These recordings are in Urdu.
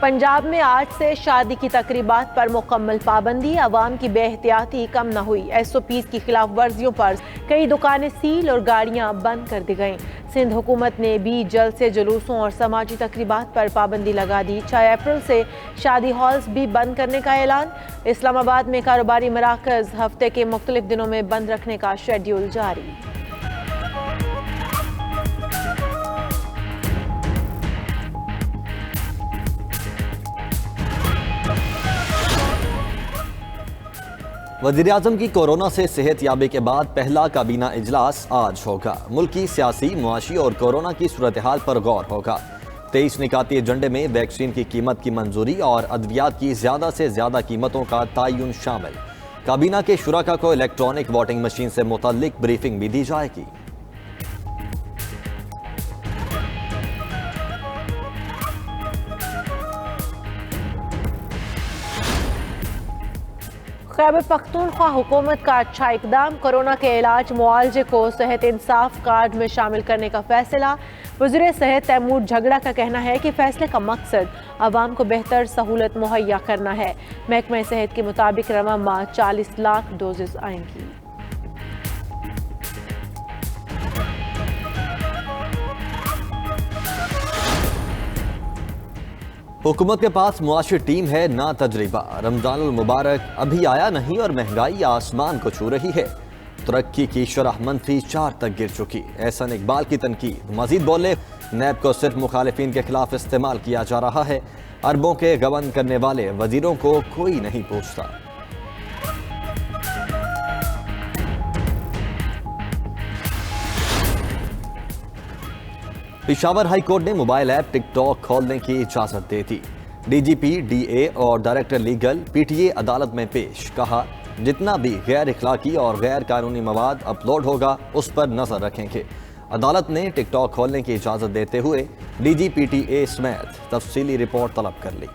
پنجاب میں آج سے شادی کی تقریبات پر مکمل پابندی، عوام کی بے احتیاطی کم نہ ہوئی۔ SOPs کی خلاف ورزیوں پر کئی دکانیں سیل اور گاڑیاں بند کر دی گئیں۔ سندھ حکومت نے بھی جلسے، جلوسوں اور سماجی تقریبات پر پابندی لگا دی۔ 6 اپریل سے شادی ہالز بھی بند کرنے کا اعلان۔ اسلام آباد میں کاروباری مراکز ہفتے کے مختلف دنوں میں بند رکھنے کا شیڈول جاری۔ وزیراعظم کی کورونا سے صحت یابی کے بعد پہلا کابینہ اجلاس آج ہوگا۔ ملکی، سیاسی، معاشی اور کورونا کی صورتحال پر غور ہوگا۔ 23 نکاتی ایجنڈے میں ویکسین کی قیمت کی منظوری اور ادویات کی زیادہ سے زیادہ قیمتوں کا تعین شامل۔ کابینہ کے شرکاء کو الیکٹرانک ووٹنگ مشین سے متعلق بریفنگ بھی دی جائے گی۔ خیبر پختونخوا حکومت کا اچھا اقدام، کورونا کے علاج معالجے کو صحت انصاف کارڈ میں شامل کرنے کا فیصلہ۔ وزیر صحت تیمور جھگڑا کا کہنا ہے کہ فیصلے کا مقصد عوام کو بہتر سہولت مہیا کرنا ہے۔ محکمہ صحت کے مطابق رواں ماہ 40 لاکھ ڈوزز آئیں گی۔ حکومت کے پاس معاشی ٹیم ہے نہ تجربہ، رمضان المبارک ابھی آیا نہیں اور مہنگائی آسمان کو چھو رہی ہے۔ ترقی کی شرح -4 تک گر چکی، احسن اقبال کی تنقید۔ مزید بولے، نیب کو صرف مخالفین کے خلاف استعمال کیا جا رہا ہے، اربوں کے غبن کرنے والے وزیروں کو کوئی نہیں پوچھتا۔ پشاور ہائی کورٹ نے موبائل ایپ ٹک ٹاک کھولنے کی اجازت دے دی۔ DGP، DA اور ڈائریکٹر لیگل PTA عدالت میں پیش، کہا جتنا بھی غیر اخلاقی اور غیر قانونی مواد اپلوڈ ہوگا اس پر نظر رکھیں گے۔ عدالت نے ٹک ٹاک کھولنے کی اجازت دیتے ہوئے DG PTA سمیت تفصیلی رپورٹ طلب کر لی۔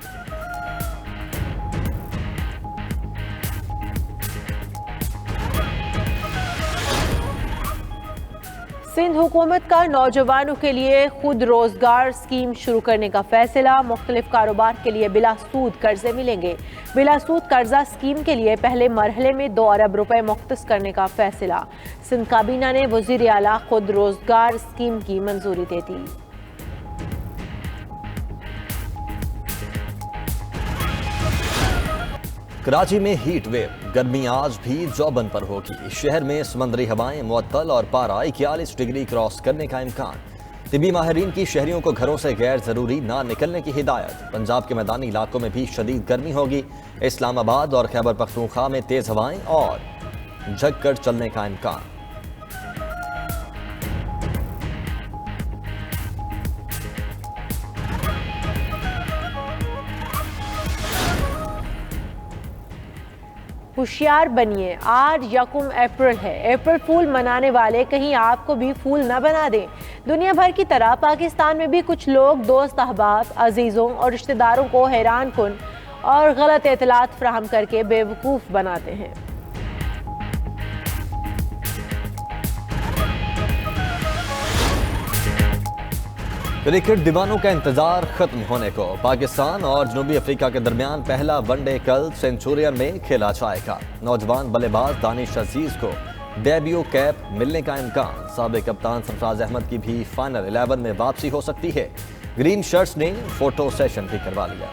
سندھ حکومت کا نوجوانوں کے لیے خود روزگار اسکیم شروع کرنے کا فیصلہ، مختلف کاروبار کے لیے بلا سود قرضے ملیں گے۔ بلا سود قرضہ اسکیم کے لیے پہلے مرحلے میں 2 ارب روپے مختص کرنے کا فیصلہ۔ سندھ کابینہ نے وزیر اعلیٰ خود روزگار اسکیم کی منظوری دے دی۔ کراچی میں ہیٹ ویو، گرمی آج بھی جوبن پر ہوگی۔ شہر میں سمندری ہوائیں معطل اور پارہ 41 ڈگری کراس کرنے کا امکان۔ طبی ماہرین کی شہریوں کو گھروں سے غیر ضروری نہ نکلنے کی ہدایت۔ پنجاب کے میدانی علاقوں میں بھی شدید گرمی ہوگی۔ اسلام آباد اور خیبر پختونخوا میں تیز ہوائیں اور جھکڑ چلنے کا امکان۔ ہوشیار بنیے، آج 1 اپریل ہے۔ اپریل پھول منانے والے کہیں آپ کو بھی پھول نہ بنا دیں۔ دنیا بھر کی طرح پاکستان میں بھی کچھ لوگ دوست احباب، عزیزوں اور رشتہ داروں کو حیران کن اور غلط اطلاعات فراہم کر کے بے وقوف بناتے ہیں۔ کرکٹ دیوانوں کا انتظار ختم ہونے کو، پاکستان اور جنوبی افریقہ کے درمیان پہلا ون ڈے کل سینچورین میں کھیلا جائے گا۔ نوجوان بلے باز دانش عزیز کو ڈیبیو کیپ ملنے کا امکان۔ سابق کپتان سرفراز احمد کی بھی فائنل 11 میں واپسی ہو سکتی ہے۔ گرین شرٹس نے فوٹو سیشن بھی کروا لیا۔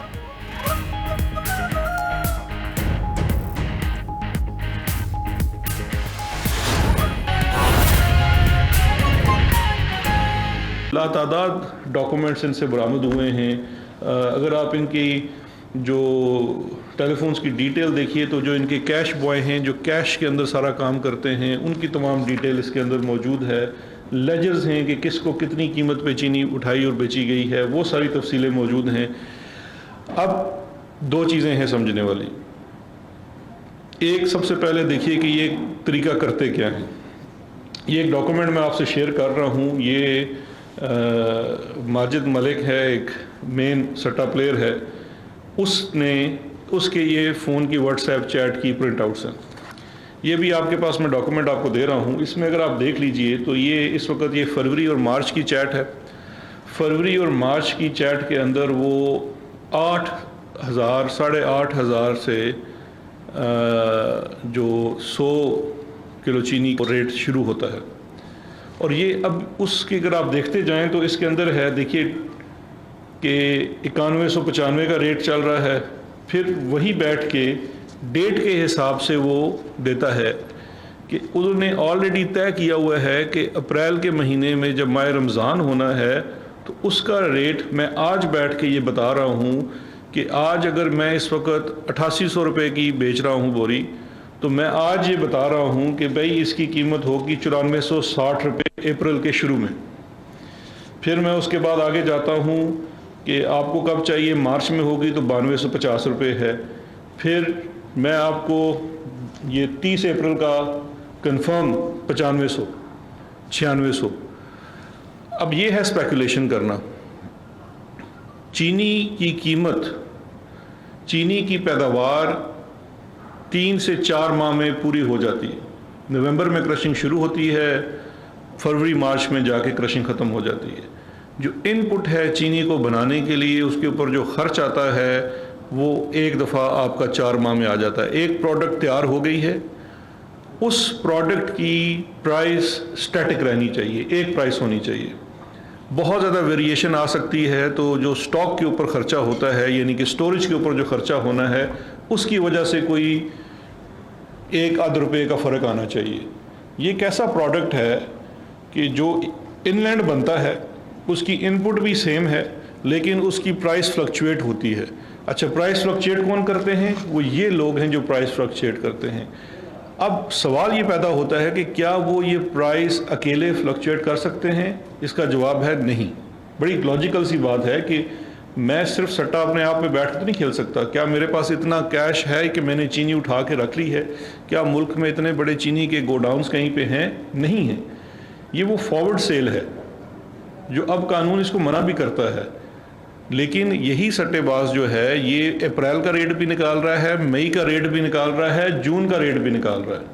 لاتعداد ڈاکومنٹس ان سے برآمد ہوئے ہیں۔ اگر آپ ان کی جو ٹیلی فونز کی ڈیٹیل دیکھیے تو جو ان کے کیش بوائے ہیں، جو کیش کے اندر سارا کام کرتے ہیں، ان کی تمام ڈیٹیل اس کے اندر موجود ہے۔ لیجرز ہیں کہ کس کو کتنی قیمت پہ چینی اٹھائی اور بیچی گئی ہے، وہ ساری تفصیلیں موجود ہیں۔ اب 2 چیزیں ہیں سمجھنے والی۔ ایک، سب سے پہلے دیکھیے کہ یہ طریقہ کرتے کیا ہیں۔ یہ ایک ڈاکومنٹ میں آپ سے شیئر کر رہا ہوں۔ یہ ماجد ملک ہے، ایک مین سٹا پلیئر ہے، اس کے یہ فون کی واٹس ایپ چیٹ کی پرنٹ آؤٹس ہیں۔ یہ بھی آپ کے پاس میں ڈاکومنٹ آپ کو دے رہا ہوں۔ اس میں اگر آپ دیکھ لیجئے تو یہ اس وقت یہ فروری اور مارچ کی چیٹ ہے۔ فروری اور مارچ کی چیٹ کے اندر وہ 8,000 8,500 سے جو 100 کلو چینی کا ریٹ شروع ہوتا ہے. اور یہ اب اس کی اگر آپ دیکھتے جائیں تو اس کے اندر ہے دیکھیے کہ 9195 کا ریٹ چل رہا ہے. پھر وہی بیٹھ کے ڈیٹ کے حساب سے وہ دیتا ہے کہ انہوں نے آلریڈی طے کیا ہوا ہے کہ اپریل کے مہینے میں جب ماہ رمضان ہونا ہے تو اس کا ریٹ میں آج بیٹھ کے یہ بتا رہا ہوں کہ آج اگر میں اس وقت 8800 روپے کی بیچ رہا ہوں بوری تو میں آج یہ بتا رہا ہوں کہ بھائی اس کی قیمت ہوگی 9460 روپے اپریل کے شروع میں. پھر میں اس کے بعد آگے جاتا ہوں کہ آپ کو کب چاہیے, مارچ میں ہوگی تو 9250 روپے ہے. پھر میں آپ کو یہ 30 اپریل کا کنفرم 9500 9600. اب یہ ہے اسپیکولیشن کرنا. چینی کی قیمت, چینی کی پیداوار 3 سے 4 ماہ میں پوری ہو جاتی ہے. نومبر میں کرشنگ شروع ہوتی ہے, فروری مارچ میں جا کے کرشنگ ختم ہو جاتی ہے. جو ان پٹ ہے چینی کو بنانے کے لیے اس کے اوپر جو خرچ آتا ہے وہ ایک دفعہ آپ کا 4 ماہ میں آ جاتا ہے. ایک پروڈکٹ تیار ہو گئی ہے, اس پروڈکٹ کی پرائس سٹیٹک رہنی چاہیے, ایک پرائس ہونی چاہیے. بہت زیادہ ویریشن آ سکتی ہے تو جو سٹاک کے اوپر خرچہ ہوتا ہے یعنی کہ سٹوریج کے اوپر جو خرچہ ہونا ہے اس کی وجہ سے کوئی 1-2 روپے کا فرق آنا چاہیے. یہ ایک ایسا پروڈکٹ ہے کہ جو ان لینڈ بنتا ہے اس کی ان پٹ بھی سیم ہے لیکن اس کی پرائس فلکچویٹ ہوتی ہے. اچھا, پرائس فلکچویٹ کون کرتے ہیں؟ وہ یہ لوگ ہیں جو پرائس فلکچویٹ کرتے ہیں. اب سوال یہ پیدا ہوتا ہے کہ کیا وہ یہ پرائس اکیلے فلکچویٹ کر سکتے ہیں؟ اس کا جواب ہے نہیں. بڑی لاجیکل سی بات ہے کہ میں صرف سٹا اپنے آپ میں بیٹھ کے نہیں کھیل سکتا. کیا میرے پاس اتنا کیش ہے کہ میں نے چینی اٹھا کے رکھ لی ہے؟ کیا ملک میں اتنے بڑے چینی کے گوڈاؤنز کہیں پہ ہیں؟ نہیں ہیں. یہ وہ فارورڈ سیل ہے جو اب قانون اس کو منع بھی کرتا ہے. لیکن یہی سٹے باز جو ہے یہ اپریل کا ریٹ بھی نکال رہا ہے, مئی کا ریٹ بھی نکال رہا ہے, جون کا ریٹ بھی نکال رہا ہے.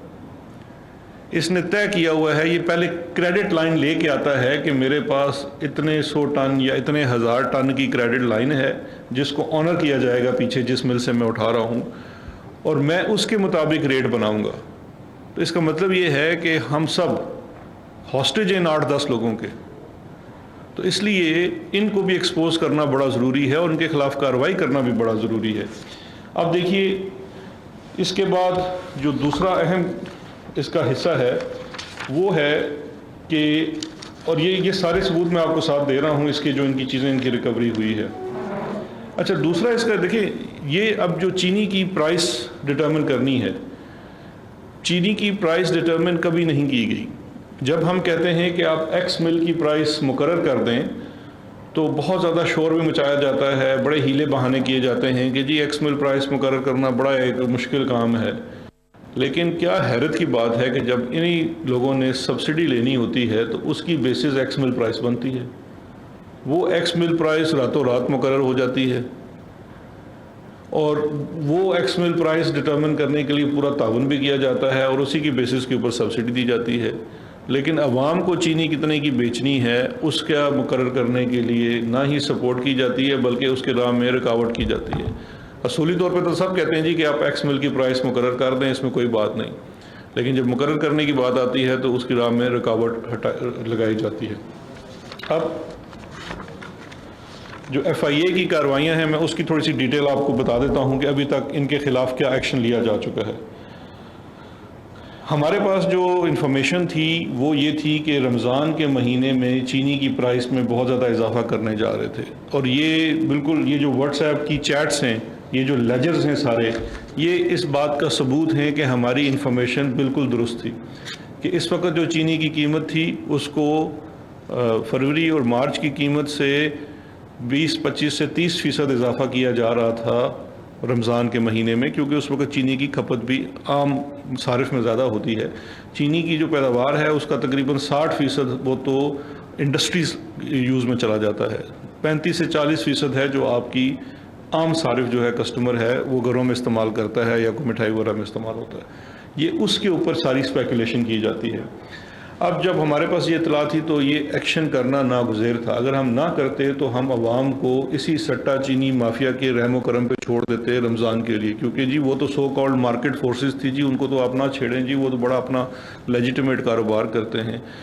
اس نے طے کیا ہوا ہے, یہ پہلے کریڈٹ لائن لے کے آتا ہے کہ میرے پاس اتنے 100 ٹن یا اتنے 1000 ٹن کی کریڈٹ لائن ہے جس کو آنر کیا جائے گا پیچھے جس مل سے میں اٹھا رہا ہوں, اور میں اس کے مطابق ریٹ بناؤں گا. تو اس کا مطلب یہ ہے کہ ہم سب ہاسٹیج ہیں 8-10 لوگوں کے. تو اس لیے ان کو بھی ایکسپوز کرنا بڑا ضروری ہے اور ان کے خلاف کارروائی کرنا بھی بڑا ضروری ہے. اب دیکھیے اس کے بعد جو دوسرا اہم اس کا حصہ ہے وہ ہے کہ, اور یہ سارے ثبوت میں آپ کو ساتھ دے رہا ہوں اس کے جو ان کی چیزیں ان کی ریکوری ہوئی ہے. اچھا, دوسرا اس کا دیکھیں, یہ اب جو چینی کی پرائس ڈٹرمن کرنی ہے, چینی کی پرائس ڈٹرمن کبھی نہیں کی گئی. جب ہم کہتے ہیں کہ آپ ایکس مل کی پرائس مقرر کر دیں تو بہت زیادہ شور بھی مچایا جاتا ہے, بڑے ہیلے بہانے کیے جاتے ہیں کہ جی ایکس مل پرائس مقرر کرنا بڑا ایک مشکل کام ہے. لیکن کیا حیرت کی بات ہے کہ جب انہی لوگوں نے سبسڈی لینی ہوتی ہے تو اس کی بیسس ایکس مل پرائس بنتی ہے. وہ ایکس مل پرائس راتوں رات مقرر ہو جاتی ہے اور وہ ایکس مل پرائس ڈٹرمن کرنے کے لیے پورا تعاون بھی کیا جاتا ہے اور اسی کی بیسس کے اوپر سبسڈی دی جاتی ہے. لیکن عوام کو چینی کتنے کی بیچنی ہے اس کا مقرر کرنے کے لیے نہ ہی سپورٹ کی جاتی ہے بلکہ اس کے راہ میں رکاوٹ کی جاتی ہے. اصولی طور پہ تو سب کہتے ہیں جی کہ آپ ایکس مل کی پرائس مقرر کر دیں, اس میں کوئی بات نہیں, لیکن جب مقرر کرنے کی بات آتی ہے تو اس کی راہ میں رکاوٹ لگائی جاتی ہے. اب جو ایف آئی اے کی کارروائیاں ہیں میں اس کی تھوڑی سی ڈیٹیل آپ کو بتا دیتا ہوں کہ ابھی تک ان کے خلاف کیا ایکشن لیا جا چکا ہے. ہمارے پاس جو انفارمیشن تھی وہ یہ تھی کہ رمضان کے مہینے میں چینی کی پرائس میں بہت زیادہ اضافہ کرنے جا رہے تھے, اور یہ بالکل یہ جو واٹس ایپ کی چیٹس ہیں, یہ جو لیجرز ہیں سارے, یہ اس بات کا ثبوت ہیں کہ ہماری انفارمیشن بالکل درست تھی کہ اس وقت جو چینی کی قیمت تھی اس کو فروری اور مارچ کی قیمت سے 20-25 سے 30% اضافہ کیا جا رہا تھا رمضان کے مہینے میں, کیونکہ اس وقت چینی کی کھپت بھی عام صارف میں زیادہ ہوتی ہے. چینی کی جو پیداوار ہے اس کا تقریباً 60% وہ تو انڈسٹریز یوز میں چلا جاتا ہے, 35 سے 40% ہے جو آپ کی عام صارف جو ہے کسٹمر ہے وہ گھروں میں استعمال کرتا ہے یا کوئی مٹھائی وغیرہ میں استعمال ہوتا ہے. یہ اس کے اوپر ساری اسپیکولیشن کی جاتی ہے. اب جب ہمارے پاس یہ اطلاع تھی تو یہ ایکشن کرنا ناگزیر تھا. اگر ہم نہ کرتے تو ہم عوام کو اسی سٹا چینی مافیا کے رحم و کرم پہ چھوڑ دیتے رمضان کے لیے, کیونکہ جی وہ تو سو کالڈ مارکیٹ فورسز تھی جی, ان کو تو آپ نہ چھیڑیں جی, وہ تو بڑا اپنا لیجیٹمیٹ کاروبار کرتے ہیں.